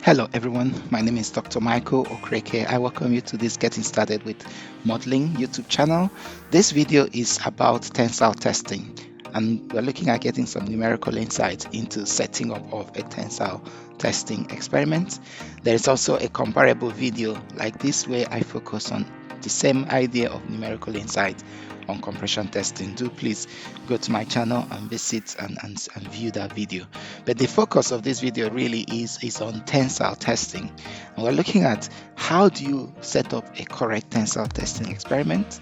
Hello everyone, my name is Dr. Michael Okreke. I welcome you to this Getting Started with Modeling YouTube channel. This video is about tensile testing, and we're looking at getting some numerical insights into setting up of a tensile testing experiment. There is also a comparable video like this where I focus on the same idea of numerical insight on compression testing. Do please go to my channel and visit and view that video. But the focus of this video really is on tensile testing, and we're looking at how do you set up a correct tensile testing experiment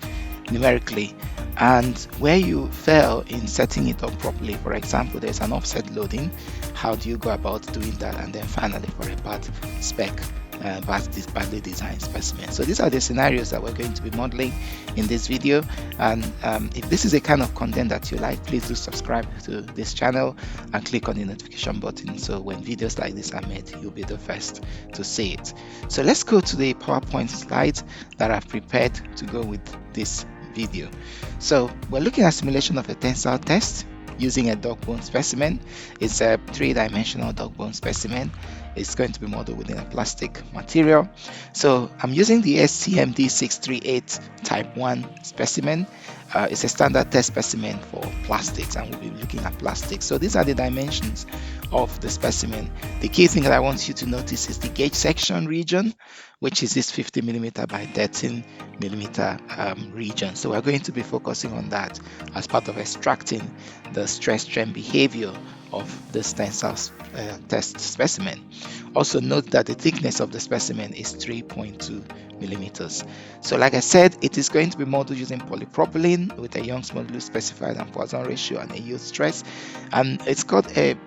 numerically, and where you fail in setting it up properly. For example, there's an offset loading. How do you go about doing that? And then finally, for a bad spec, badly designed specimen. So these are the scenarios that we're going to be modeling in this video. And if this is a kind of content that you like, please do subscribe to this channel and click on the notification button, so when videos like this are made, you'll be the first to see it. So let's go to the PowerPoint slides that I've prepared to go with this video. So we're looking at simulation of a tensile test using a dog bone specimen. It's a three-dimensional dog bone specimen. It's going to be modeled within a plastic material. So I'm using the ASTM D638 type 1 specimen. It's a standard test specimen for plastics, and we'll be looking at plastics. So these are the dimensions of the specimen. The key thing that I want you to notice is the gauge section region, which is this 50 millimeter by 13 millimeter region. So we're going to be focusing on that as part of extracting the stress strain behavior of this tensile test specimen. Also note that the thickness of the specimen is 3.2 millimeters. So like I said, it is going to be modeled using polypropylene with a Young's modulus specified and Poisson ratio and a yield stress, and it's got a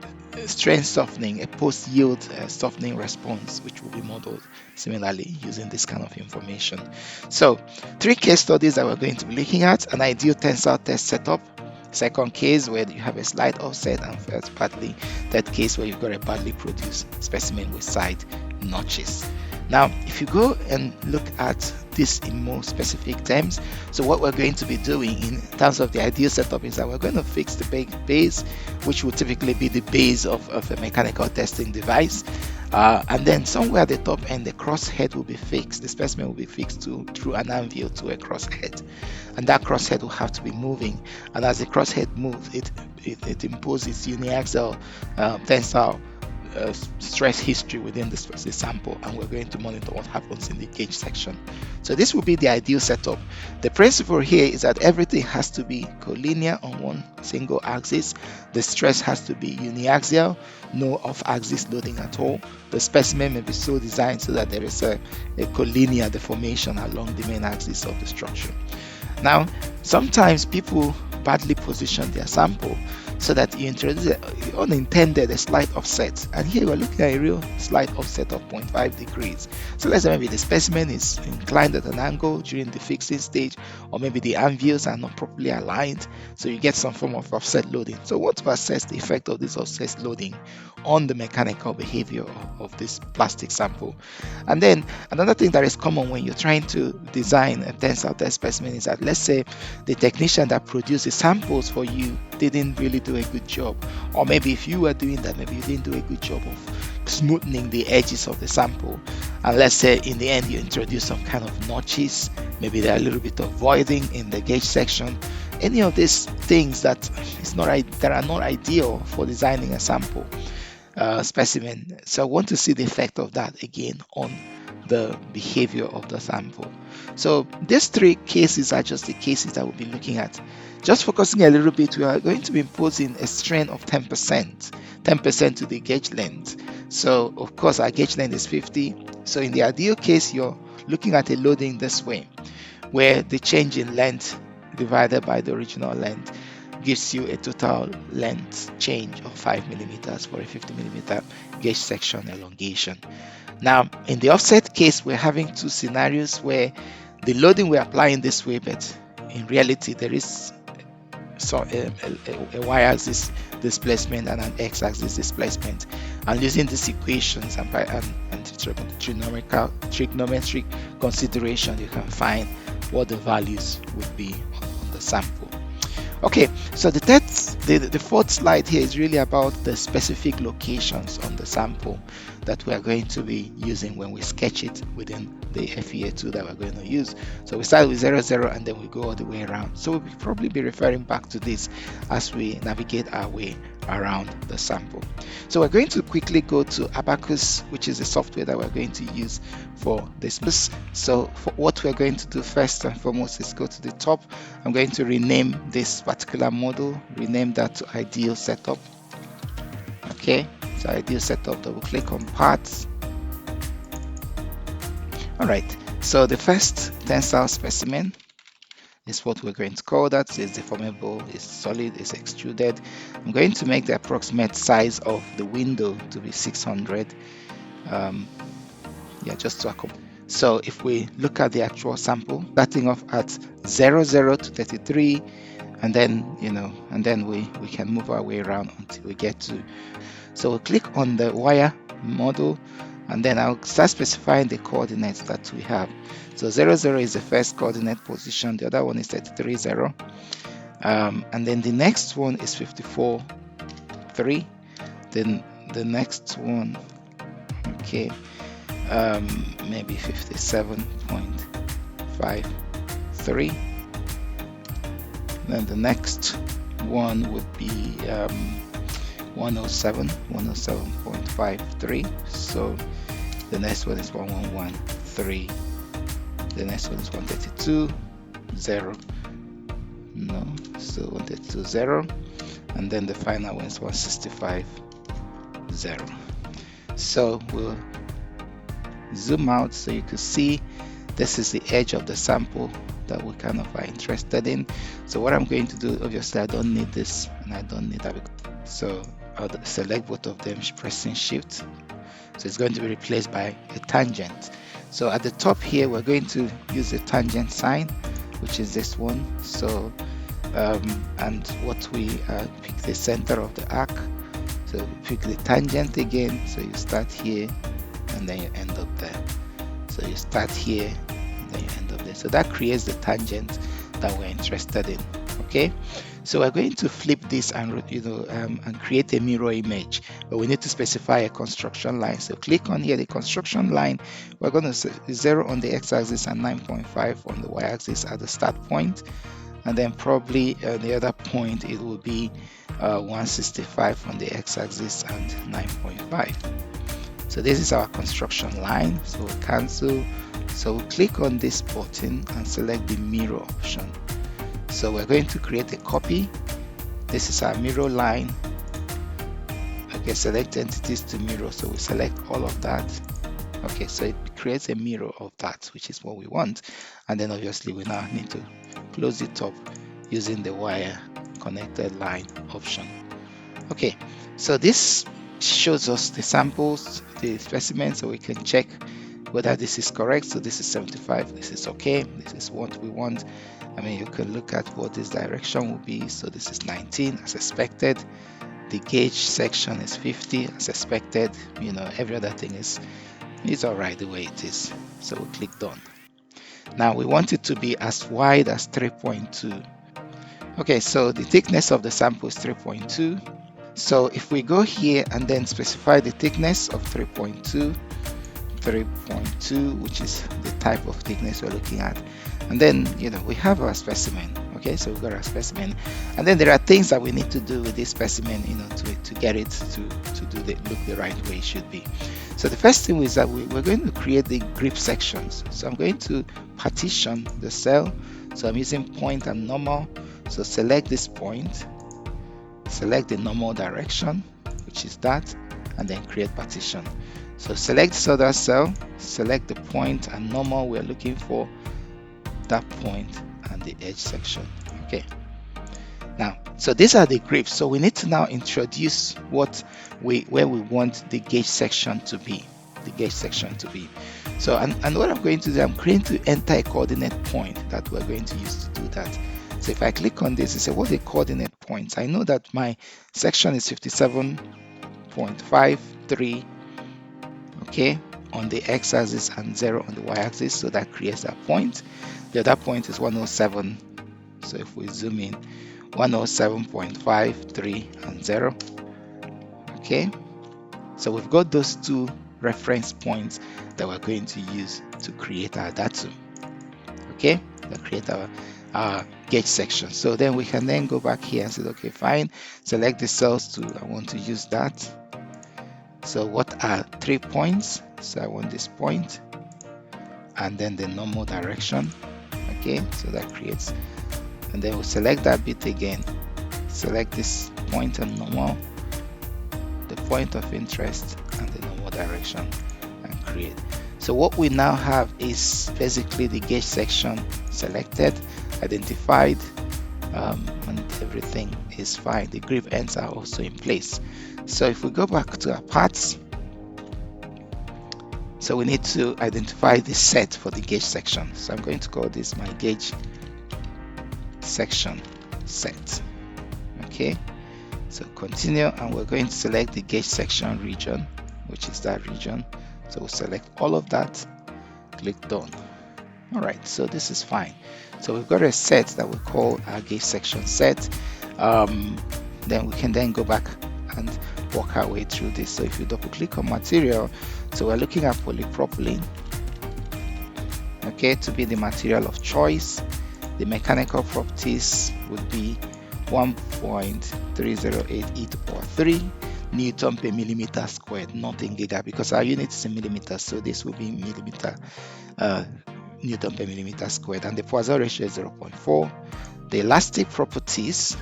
strain softening, a post-yield softening response, which will be modeled similarly using this kind of information. So three case studies that we're going to be looking at: an ideal tensile test setup, second case where you have a slight offset, and third case where you've got a badly produced specimen with side notches. Now if you go and look at this in more specific terms, so what we're going to be doing in terms of the ideal setup is that we're going to fix the base, which will typically be the base of a mechanical testing device, and then somewhere at the top end the crosshead will be fixed. The specimen will be fixed through an anvil to a crosshead, and that crosshead will have to be moving, and as the crosshead moves, it imposes uniaxial tensile stress history within the sample, and we're going to monitor what happens in the gauge section. So this will be the ideal setup. The principle here is that everything has to be collinear on one single axis. The stress has to be uniaxial, no off-axis loading at all. The specimen may be so designed so that there is a collinear deformation along the main axis of the structure. Now sometimes people badly position their sample so that you introduce unintended a slight offset, and here we're looking at a real slight offset of 0.5 degrees. So let's say maybe the specimen is inclined at an angle during the fixing stage, or maybe the anvils are not properly aligned, so you get some form of offset loading. So we want to assess the effect of this offset loading on the mechanical behavior of this plastic sample. And then another thing that is common when you're trying to design a tensile test specimen is that, let's say the technician that produces samples for you didn't really do a good job, or maybe if you were doing that, maybe you didn't do a good job of smoothing the edges of the sample, and let's say in the end you introduce some kind of notches, maybe there are a little bit of voiding in the gauge section. Any of these things that are not ideal for designing a sample specimen. So I want to see the effect of that again on the behavior of the sample. So these three cases are just the cases that we'll be looking at. Just focusing a little bit, we are going to be imposing a strain of 10% to the gauge length. So of course our gauge length is 50. So in the ideal case, you're looking at a loading this way, where the change in length divided by the original length gives you a total length change of 5 millimeters for a 50 millimeter gauge section elongation. Now in the offset case, we're having two scenarios where the loading we're applying this way, but in reality there is a y-axis displacement and an x-axis displacement, and using these equations and trigonometric consideration, you can find what the values would be on the sample. Okay, so the fourth slide here is really about the specific locations on the sample that we are going to be using when we sketch it within the FEA tool that we're going to use. So we start with 0, 0, and then we go all the way around. So we'll probably be referring back to this as we navigate our way around the sample. So we're going to quickly go to ABAQUS, which is the software that we're going to use for this. So for what we're going to do first and foremost is go to the top. I'm going to rename this particular model, rename that to ideal setup. Okay, so ideal setup, double click on parts. All right, so the first tensile specimen is what we're going to call that. So it's deformable, it's solid, it's extruded. I'm going to make the approximate size of the window to be 600. Yeah, just to accommodate. So if we look at the actual sample, starting off at 0, 0 to 33, and then and then we can move our way around until we get to. So we'll click on the wire model, and then I'll start specifying the coordinates that we have. So 0, 0 is the first coordinate position, the other one is 33, 0, and then the next one is 54, 3, then the next one, okay, maybe 57.53. Then the next one would be 107.53. So the next one is 1113. The next one is 132, 0. No, so 132, 0. And then the final one is 165, 0. So we'll zoom out so you can see this is the edge of the sample that we kind of are interested in. So what I'm going to do, obviously I don't need this and I don't need that, so I'll select both of them pressing shift. So it's going to be replaced by a tangent. So at the top here we're going to use a tangent sign, which is this one. So and what we pick the center of the arc, so pick the tangent again, so you start here and then you end up there. So you start here and then you end up there. So that creates the tangent that we're interested in. Okay, so we're going to flip this and and create a mirror image, but we need to specify a construction line. So click on here, the construction line. We're going to say 0 on the x-axis and 9.5 on the y-axis at the start point, and then probably the other point it will be 165 on the x-axis and 9.5. So this is our construction line. So we'll cancel. So we'll click on this button and select the mirror option. So we're going to create a copy. This is our mirror line. Okay, select entities to mirror. So we select all of that. Okay, so it creates a mirror of that, which is what we want. And then obviously we now need to close it up using the wire connected line option. Okay, so this shows us the samples, the specimen, so we can check whether this is correct. So this is 75, this is okay, this is what we want. I mean, you can look at what this direction will be. So this is 19 as expected. The gauge section is 50 as expected. Every other thing is all right the way it is. So we click done. Now we want it to be as wide as 3.2. Okay, so the thickness of the sample is 3.2. So if we go here and then specify the thickness of 3.2, which is the type of thickness we're looking at, and then we have our specimen. Okay, so we've got our specimen, and then there are things that we need to do with this specimen to get it to look the right way it should be. So the first thing is that we're going to create the grip sections. So I'm going to partition the cell. So I'm using point and normal. So select this point, select the normal direction, which is that, and then create partition. So select this other cell, select the point and normal. We're looking for that point and the edge section. Okay, now so these are the grips. So we need to now introduce where we want the gauge section to be. So and what I'm going to do, I'm going to enter a coordinate point that we're going to use to do that. So if I click on this, it says what are the coordinate points. I know that my section is 57.53, okay, on the x-axis and 0 on the y-axis, so that creates that point. The other point is 107. So if we zoom in, 107.5, 3, and 0. Okay, so we've got those two reference points that we're going to use to create our data. Okay, to create our gauge section. So then we can then go back here and say, okay, fine, select the cells to, I want to use that. So what are 3 points? So I want this point and then the normal direction. Okay, so that creates, and then we'll select that bit again, select this point and normal, the point of interest and the normal direction, and create. So what we now have is basically the gauge section selected, identified, and everything is fine. The grip ends are also in place. So if we go back to our parts, so we need to identify the set for the gauge section. So I'm going to call this my gauge section set. Okay, so continue, and we're going to select the gauge section region, which is that region. So we'll select all of that, click done. All right, so this is fine. So we've got a set that we call our gauge section set. Then we can then go back and work our way through this. So if you double click on material, so we're looking at polypropylene, okay, to be the material of choice. The mechanical properties would be 1.308 or 3 Newton per millimeter squared, not in giga, because our unit is in millimeters, so this will be millimeter Newton per millimeter squared, and the Poisson ratio is 0.4. The elastic properties,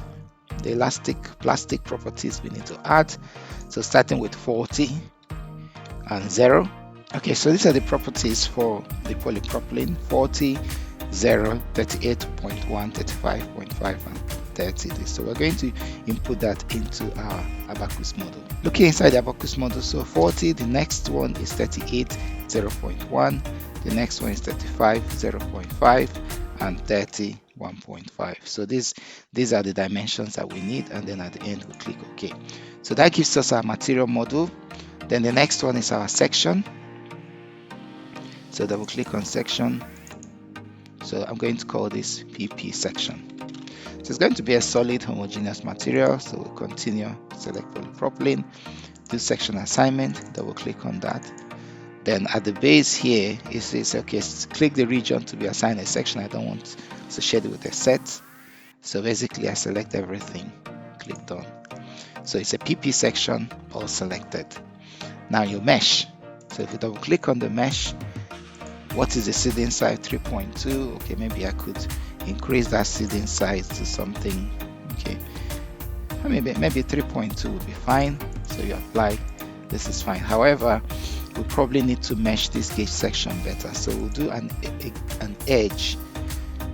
the elastic plastic properties we need to add, so starting with 40 and 0. Okay, so these are the properties for the polypropylene: 40, 0, 38.1, 35.5, and 30. So we're going to input that into our ABAQUS model. Looking inside the ABAQUS model, so 40, the next one is 38, 0.1, the next one is 35, 0.5, and 30, 1.5. So these are the dimensions that we need, and then at the end we click OK. So that gives us our material model. Then the next one is our section. So double click on section. So I'm going to call this PP section. So it's going to be a solid homogeneous material. So we'll continue, select polypropylene, do section assignment, double click on that. Then at the base here, it says, okay, click the region to be assigned a section. I don't want associated with a set. So basically I select everything, click done. So it's a PP section, all selected. Now your mesh. So if you double click on the mesh, what is the seeding size? 3.2. Okay, maybe I could increase that seeding size to something. Okay, maybe 3.2 would be fine. So you apply, this is fine. However, we probably need to mesh this gauge section better. So we'll do an edge.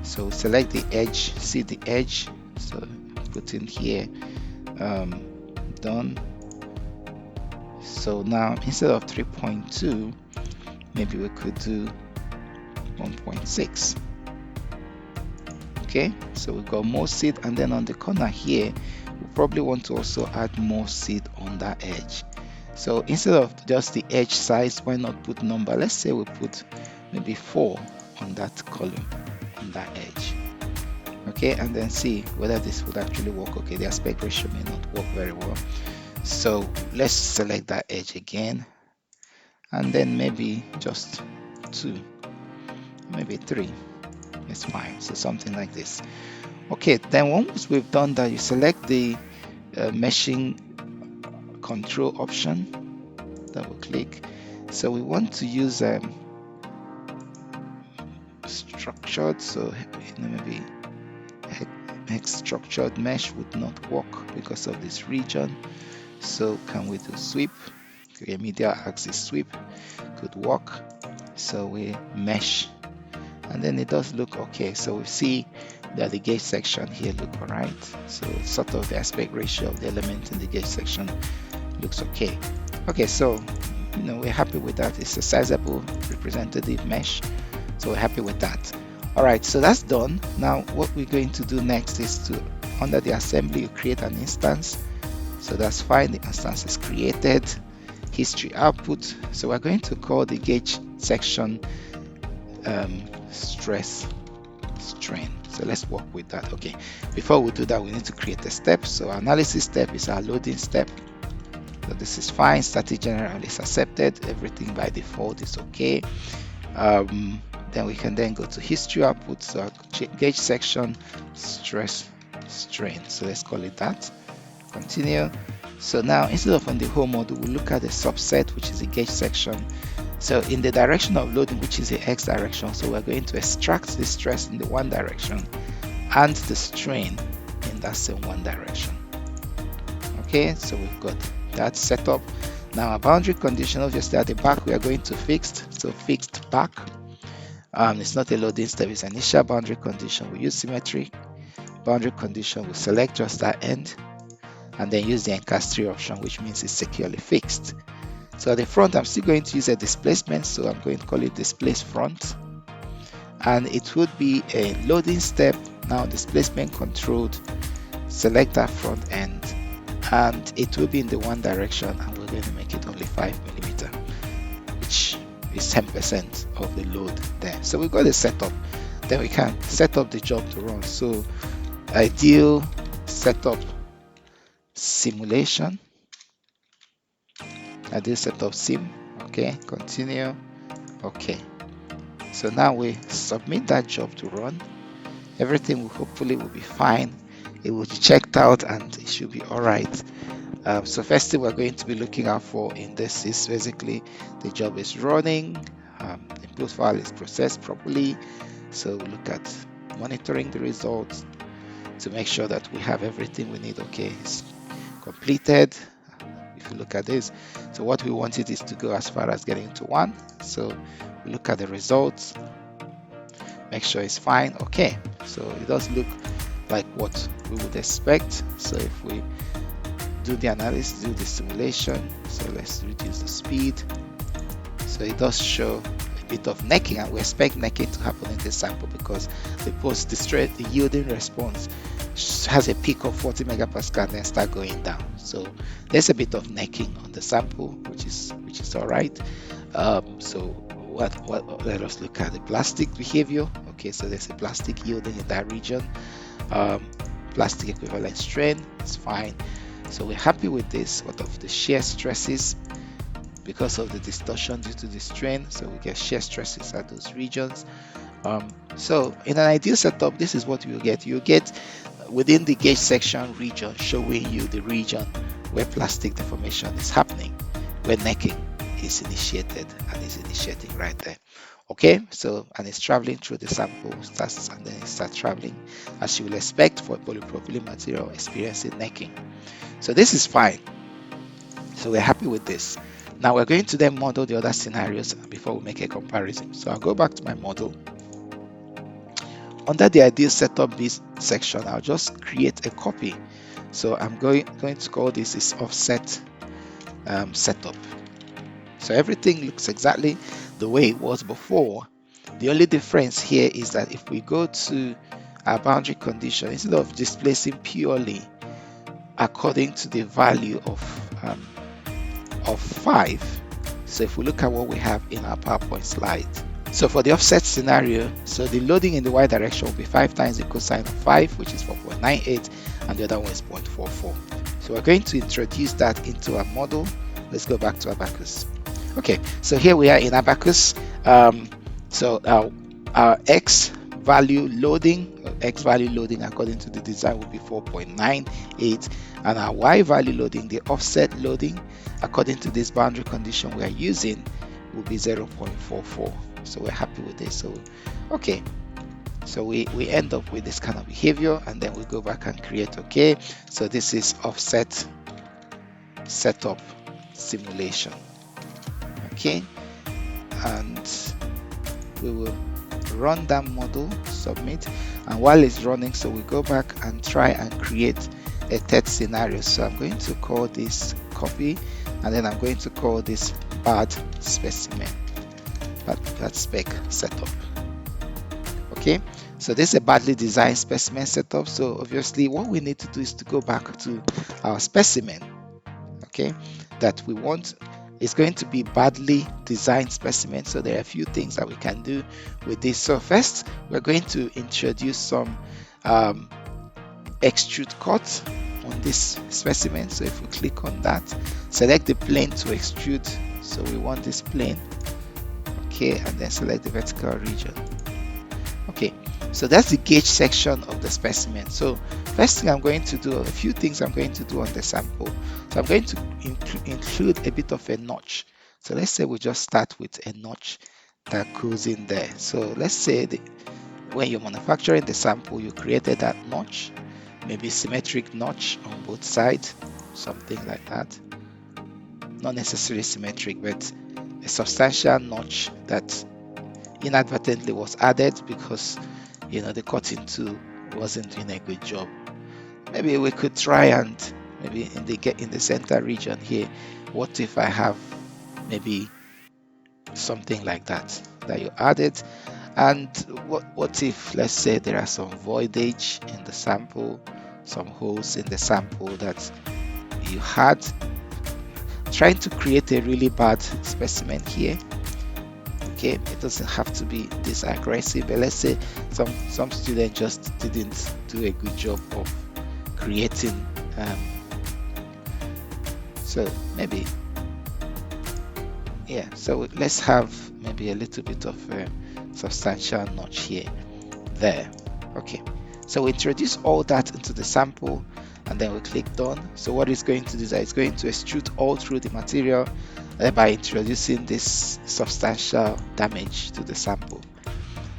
So select the edge, see the edge. So put in here, done. So now instead of 3.2, maybe we could do 1.6. Okay, so we've got more seed, and then on the corner here, we probably want to also add more seed on that edge. So instead of just the edge size, why not put number? Let's say we put maybe 4 on that column, on that edge. Okay, and then see whether this would actually work. Okay, the aspect ratio may not work very well. So let's select that edge again, and then maybe just 2, maybe 3. It's fine. So something like this. Okay, then once we've done that, you select the meshing control option, double click. So we want to use structured, so maybe hex structured mesh would not work because of this region. So can we do sweep? Okay, medial axis sweep could work. So we mesh, and then it does look okay. So we see that the gauge section here look all right. So sort of the aspect ratio of the element in the gauge section looks okay. Okay, so we're happy with that. It's a sizable representative mesh, so we're happy with that. All right, so that's done. Now what we're going to do next is to, under the assembly, you create an instance. So that's fine, the instance is created. History output, so we're going to call the gauge section stress strain. So let's work with that. Okay, before we do that, we need to create a step. So our analysis step is our loading step. So this is fine. Static general is accepted. Everything by default is okay. Then we can then go to history output. So gauge section, stress, strain. So let's call it that. Continue. So now instead of on the whole model, we'll look at the subset, which is the gauge section. So in the direction of loading, which is the x direction, so we're going to extract the stress in the one direction and the strain in that same one direction. Okay, so we've got that set up. Now our boundary condition, obviously at the back we are going to fixed, so fixed back. It's not a loading step, it's an initial boundary condition. We use symmetry boundary condition, we select just that end and then use the encastre option, which means it's securely fixed. So at the front, I'm still going to use a displacement, so I'm going to call it displace front, and it would be a loading step. Now displacement controlled, select that front end, and it will be in the one direction, and we're going to make it only 5mm, which is 10% of the load there. So we've got a setup. Then we can set up the job to run. So ideal setup simulation. Ideal setup sim. Okay, continue. Okay. So now we submit that job to run. Everything will hopefully will be fine. It will be checked out and it should be all right. So first thing we're going to be looking out for in this is basically the job is running, input file is processed properly. So we look at monitoring the results to make sure that we have everything we need. Okay, it's completed. If you look at this, so what we wanted is to go as far as getting to 1. So we look at the results, make sure it's fine. Okay, so it does look like what we would expect. So if we do the analysis, do the simulation, so let's reduce the speed. So it does show a bit of necking, and we expect necking to happen in this sample because the yielding response has a peak of 40 megapascal and then start going down. So there's a bit of necking on the sample, which is all right. So let us look at the plastic behavior. Okay, so there's a plastic yielding in that region. Plastic equivalent strain is fine. So we're happy with this. What of the shear stresses? Because of the distortion due to the strain, so we get shear stresses at those regions. So in an ideal setup, this is what you get. You get within the gauge section region showing you the region where plastic deformation is happening, where necking is initiated, and is initiating right there. Okay, so and it's traveling through the sample, starts and then it starts traveling as you will expect for a polypropylene material experiencing necking. So this is fine. So we're happy with this. Now we're going to then model the other scenarios before we make a comparison. So I'll go back to my model. Under the ideal setup B section, I'll just create a copy. So I'm going to call this is offset setup. So everything looks exactly the way it was before. The only difference here is that if we go to our boundary condition, instead of displacing purely according to the value of 5, so if we look at what we have in our PowerPoint slide, so for the offset scenario, so the loading in the y direction will be 5 times the cosine of 5, which is 4.98, and the other one is 0.44. So we're going to introduce that into our model. Let's go back to ABAQUS. Okay, so here we are in ABAQUS. So our x value loading according to the design will be 4.98, and our y value loading, the offset loading according to this boundary condition we are using, will be 0.44. So we're happy with this. So okay, so we end up with this kind of behavior, and then we go back and create. Okay, so this is offset setup simulation. Okay, and we will run that model, submit, and while it's running, so we go back and try and create a third scenario. So I'm going to call this copy, and then I'm going to call this bad specimen, bad spec setup. Okay, so this is a badly designed specimen setup. So obviously what we need to do is to go back to our specimen, okay, that we want It's going to be badly designed specimen, so there are a few things that we can do with this. So first, we're going to introduce some extrude cut on this specimen. So if we click on that, select the plane to extrude. So we want this plane, okay, and then select the vertical region. Okay, so that's the gauge section of the specimen. So first thing I'm going to do, a few things I'm going to do on the sample. So I'm going to include a bit of a notch. So let's say we just start with a notch that goes in there. So let's say when you're manufacturing the sample, you created that notch, maybe symmetric notch on both sides, something like that. Not necessarily symmetric, but a substantial notch that inadvertently was added because the cutting tool wasn't doing a good job. Maybe we could try and maybe in the center region here, what if I have maybe something like that you added, and what if, let's say, there are some voidage in the sample, some holes in the sample that you had, trying to create a really bad specimen here. Okay, it doesn't have to be this aggressive, but let's say some student just didn't do a good job of creating so maybe, yeah, so let's have maybe a little bit of a substantial notch here, there. Okay, so we introduce all that into the sample and then we click done. So what it's going to do is that it's going to extrude all through the material by introducing this substantial damage to the sample.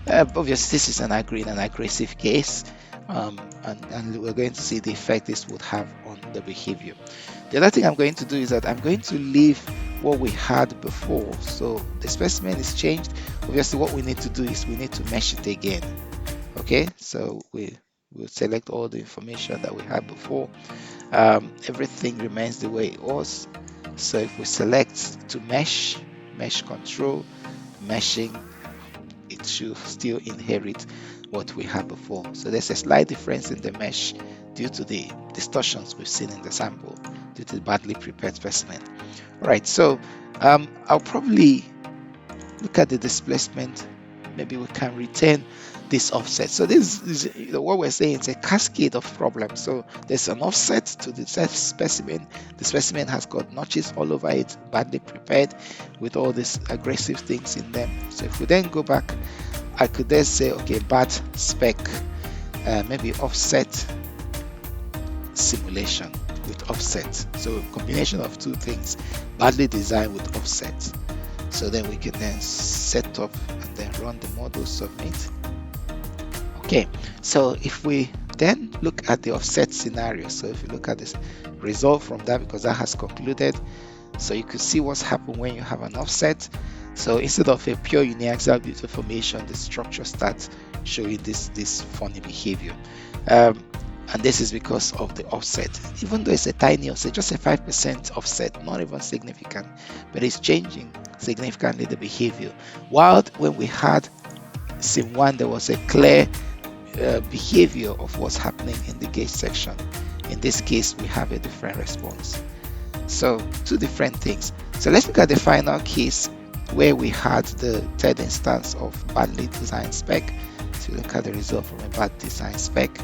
Obviously this is an aggressive case, and we're going to see the effect this would have on the behavior. The other thing I'm going to do is that I'm going to leave what we had before. So the specimen is changed. Obviously what we need to do is we need to mesh it again. Okay, so we'll select all the information that we had before. Everything remains the way it was. So if we select to mesh control, meshing, it should still inherit what we had before. So there's a slight difference in the mesh due to the distortions we've seen in the sample due to the badly prepared specimen. All right, so I'll probably look at the displacement. Maybe we can retain this offset. So this is what we're saying, it's a cascade of problems. So there's an offset to the specimen. The specimen has got notches all over it, badly prepared with all these aggressive things in them. So if we then go back, I could then say, okay, bad spec, maybe offset simulation with offset. So a combination of two things, badly designed with offset. So then we can then set up and then run the model, submit. Okay, so if we then look at the offset scenario, so if you look at this result from that, because that has concluded, so you could see what's happened when you have an offset. So instead of a pure uniaxial butyl formation, the structure starts showing this funny behavior. And this is because of the offset. Even though it's a tiny offset, just a 5% offset, not even significant, but it's changing significantly the behavior. While when we had sim 1, there was a clear behavior of what's happening in the gauge section. In this case, we have a different response. So two different things. So let's look at the final case where we had the third instance of badly designed spec. So look at the result from a bad design spec.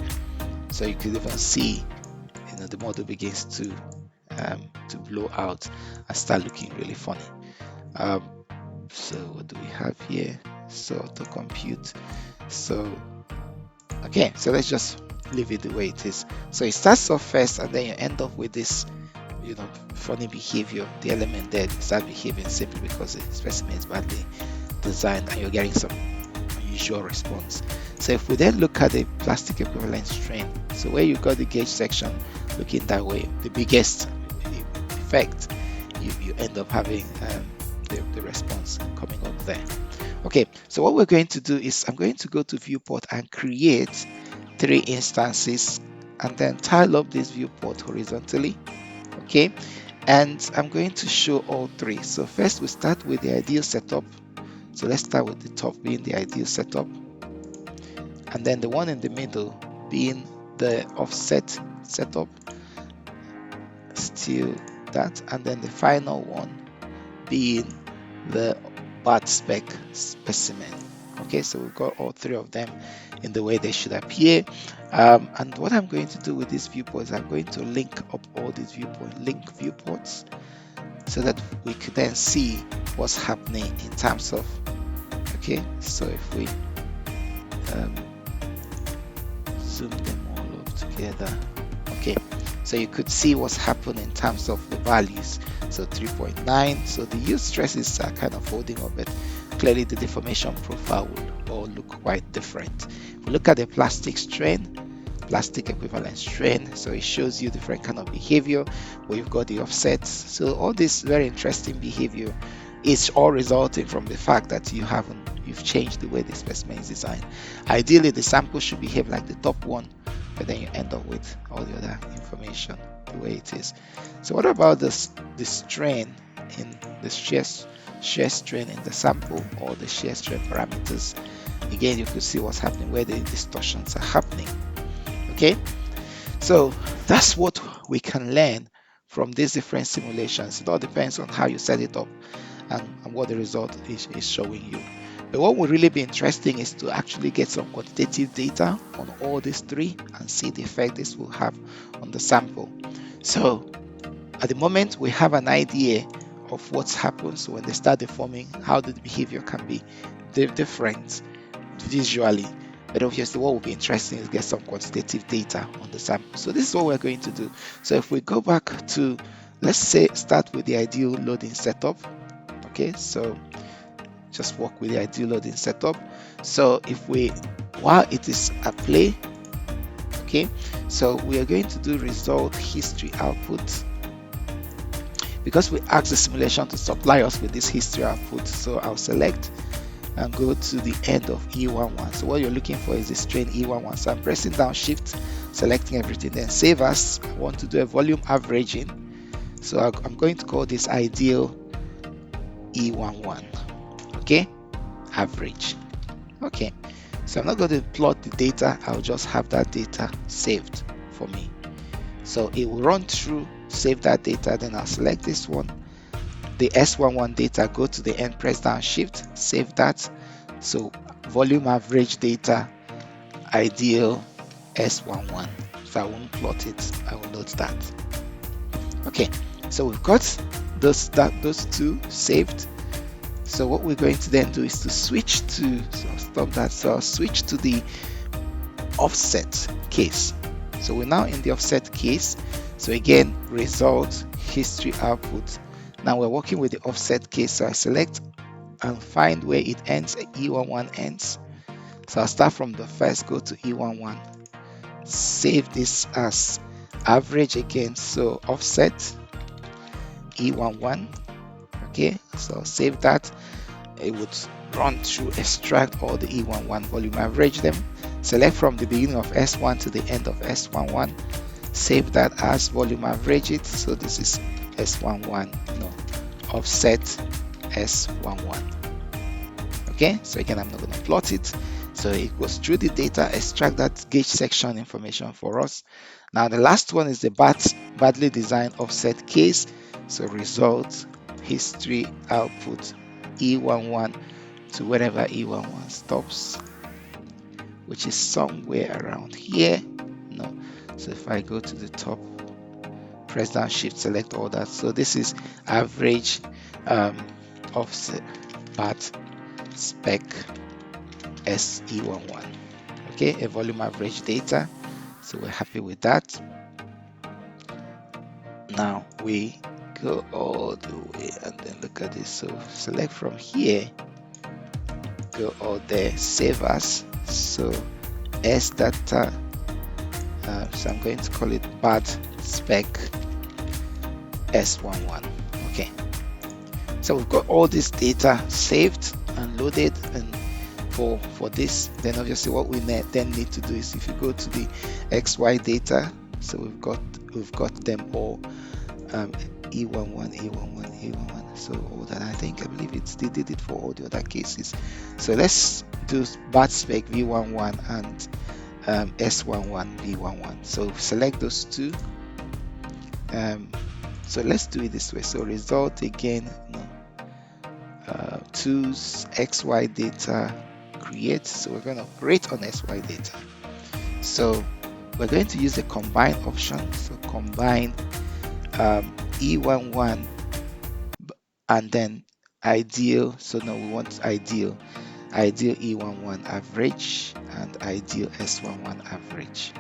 So you could even see, the model begins to blow out and start looking really funny. So what do we have here? So to compute. So okay, so let's just leave it the way it is. So it starts off first, and then you end up with this, funny behavior. The element there start behaving simply because the specimen is badly designed, and you're getting some unusual response. So if we then look at the plastic equivalent strain, so where you got the gauge section looking that way, the biggest effect, you end up having the response coming up there. Okay, so what we're going to do is I'm going to go to viewport and create 3 instances and then tile up this viewport horizontally. Okay, and I'm going to show all 3. So first we start with the ideal setup. So let's start with the top being the ideal setup, and then the one in the middle being the offset setup, still that, and then the final one being the bad spec specimen. Okay, so we've got all three of them in the way they should appear. And what I'm going to do with these viewports, I'm going to link up all these viewports so that we could then see what's happening in terms of, okay, so if we zoom them all up together, okay, so you could see what's happening in terms of the values. So 3.9, so the yield stresses are kind of holding up, but clearly the deformation profile would all look quite different. If we look at the plastic strain, plastic equivalent strain, so it shows you different kind of behavior where you've got the offsets. So all this very interesting behavior is all resulting from the fact that you've changed the way the specimen is designed. Ideally the sample should behave like the top one, but then you end up with all the other information the way it is. So what about the strain in the shear strain in the sample, or the shear strain parameters? Again, you could see what's happening, where the distortions are happening. Okay, so that's what we can learn from these different simulations. It all depends on how you set it up and what the result is showing you. But what would really be interesting is to actually get some quantitative data on all these three and see the effect this will have on the sample. So at the moment we have an idea of what's happened. So when they start deforming, how the behavior can be different visually. But obviously what will be interesting is get some quantitative data on the sample. So this is what we're going to do. So if we go back to, let's say, start with the ideal loading setup. Okay, so just work with the ideal loading setup. So if we, while it is at play, okay, so we are going to do result history output, because we asked the simulation to supply us with this history output. So I'll select and go to the end of E11. So what you're looking for is the strain E11. So I'm pressing down shift, selecting everything, then save as. I want to do a volume averaging, so I'm going to call this ideal E11. Okay, average. Okay, so I'm not going to plot the data, I'll just have that data saved for me. So it will run through, save that data, then I'll select this one, the S11 data, go to the end, press down shift, save that. So volume average data, ideal S11. So I won't plot it, I will note that. Okay, so we've got those two saved. So what we're going to then do is to switch to, so I'll stop that. So I'll switch to the offset case. So we're now in the offset case. So again, result history output. Now we're working with the offset case. So I select and find where it ends, E11 ends. So I'll start from the first, go to E11, save this as average again. So offset E11. Okay, so save that. It would run through, extract all the E11 volume, average them, select from the beginning of S1 to the end of S11, save that as volume, average it. So this is S11, no, offset S11. Okay, so again, I'm not going to plot it. So it goes through the data, extract that gauge section information for us. Now the last one is the badly designed offset case. So result history output E11 to wherever E11 stops, which is somewhere around here. No, so if I go to the top, press down shift, select all that. So this is average offset bad spec SE11. Okay, a volume average data. So we're happy with that. Now we go all the way and then look at this. So select from here, go all there, save as. So S data, so I'm going to call it bad spec S11. Okay, so we've got all this data saved and loaded, and for this, then obviously what we then need to do is, if you go to the XY data, so we've got them all, E11, E11, E11. So all that, I believe they did it for all the other cases. So let's do bad spec V11 and S11 V11. So select those two. So let's do it this way. So result again, no, tools, XY data, create. So we're going to operate on XY data. So we're going to use the combine option. So combine E11 and then ideal. So now we want ideal E11 average and ideal S11 average.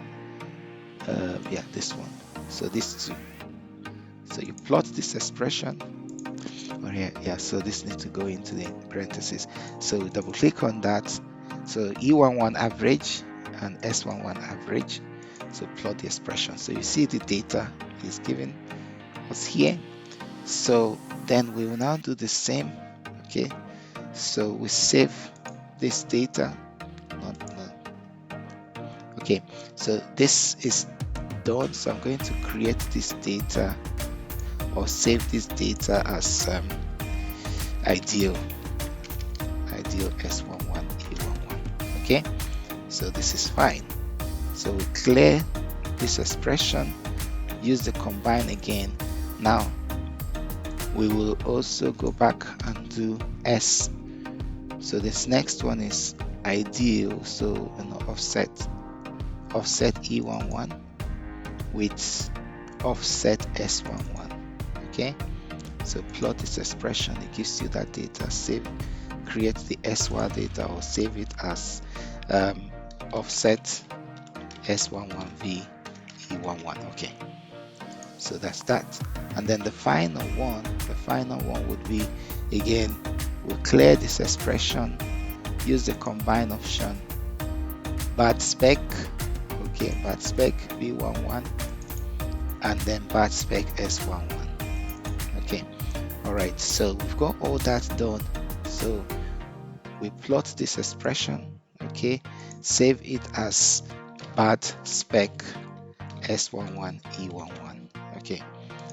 Yeah, this one. So these two. So you plot this expression. Or here, yeah. So this needs to go into the parentheses. So double click on that. So E11 average and S11 average. So plot the expression. So you see the data is given us here. So then we will now do the same. Okay. So we save this data. Okay. So this is done. So I'm going to create this data or save this data as ideal S11 E11. Okay, so this is fine. So we clear this expression, use the combine again. Now we will also go back and do S. So this next one is ideal, so offset E11 with offset S11. Okay, so plot this expression. It gives you that data. Save, create the SY data or save it as offset S11V E11. Okay, so that's that. And then the final one would be, again, we'll clear this expression, use the combine option, bad spec, okay, bad spec V11 and then bad spec S11. Okay, all right, so we've got all that done. So we plot this expression, okay, save it as bad spec S11 E11. Okay,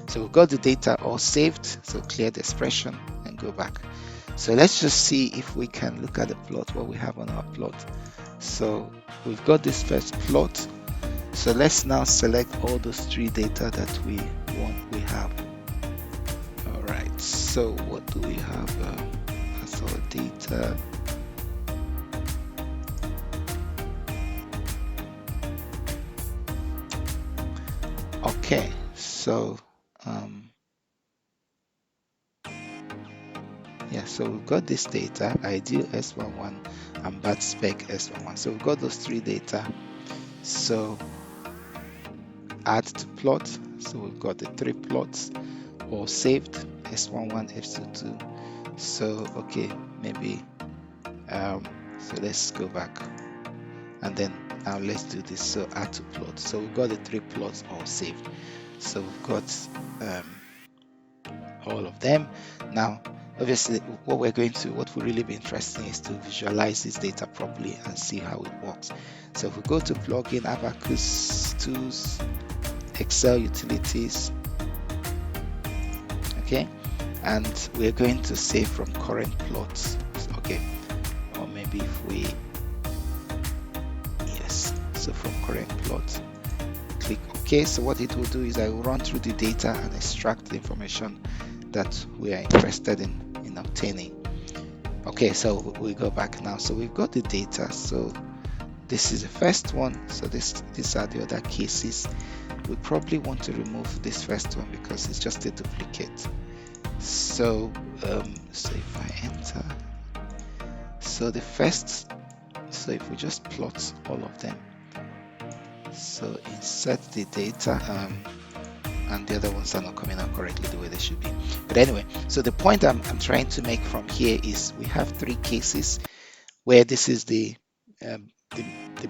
so we've got the data all saved. So clear the expression and go back. So let's just see if we can look at the plot, what we have on our plot. So we've got this first plot. So let's now select all those three data that we have. All right, so what do we have as our data? Okay, so yeah, so we've got this data, ideal S11 and bad spec S11. So we've got those three data. So add to plot. So we've got the three plots all saved, S11, S22. So okay, maybe so let's go back and then now let's do this. So add to plot. So we've got the three plots all saved. So we've got all of them. Now obviously what will really be interesting is to visualize this data properly and see how it works. So if we go to plugin, ABAQUS tools, Excel utilities, okay, and we're going to save from current plots. Okay, or maybe if we, yes, so from current plot, click OK. So what it will do is I will run through the data and extract the information that we are interested in obtaining. Okay, so we go back now. So we've got the data. So this is the first one. So these are the other cases. We probably want to remove this first one because it's just a duplicate. So so if I enter, so the first, so if we just plot all of them, so insert the data, and the other ones are not coming out correctly the way they should be. But anyway, so the point I'm trying to make from here is we have three cases where this is the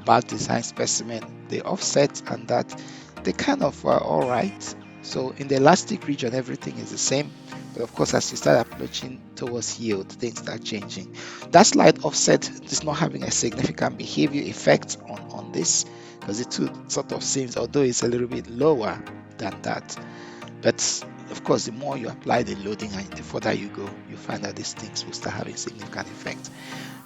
bad design specimen, the offset, and that they kind of are all right. So in the elastic region, everything is the same. But of course, as you start approaching towards yield, things start changing. That slight offset is not having a significant behavior effect on this, because it sort of seems, although it's a little bit lower than that, but of course the more you apply the loading and the further you go, you find that these things will start having significant effect.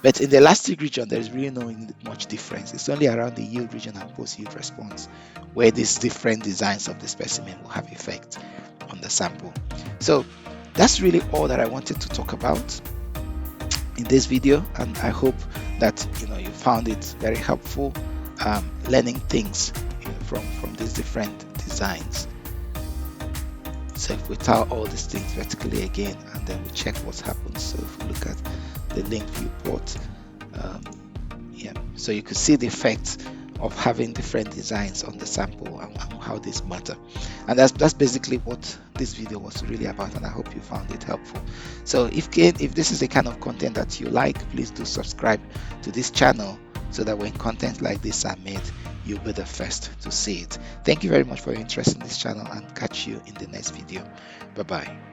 But in the elastic region, there is really no much difference. It's only around the yield region and post-yield response where these different designs of the specimen will have effect on the sample. So that's really all that I wanted to talk about. in this video, and I hope that you found it very helpful, learning things from these different designs. So if we tile all these things vertically again, and then we check what happens. So if we look at the link viewport, yeah, so you could see the effect of having different designs on the sample and how this matter. And that's basically what this video was really about, and I hope you found it helpful. So if this is the kind of content that you like, please do subscribe to this channel so that when content like this are made, you'll be the first to see it. Thank you very much for your interest in this channel, and catch you in the next video. Bye bye.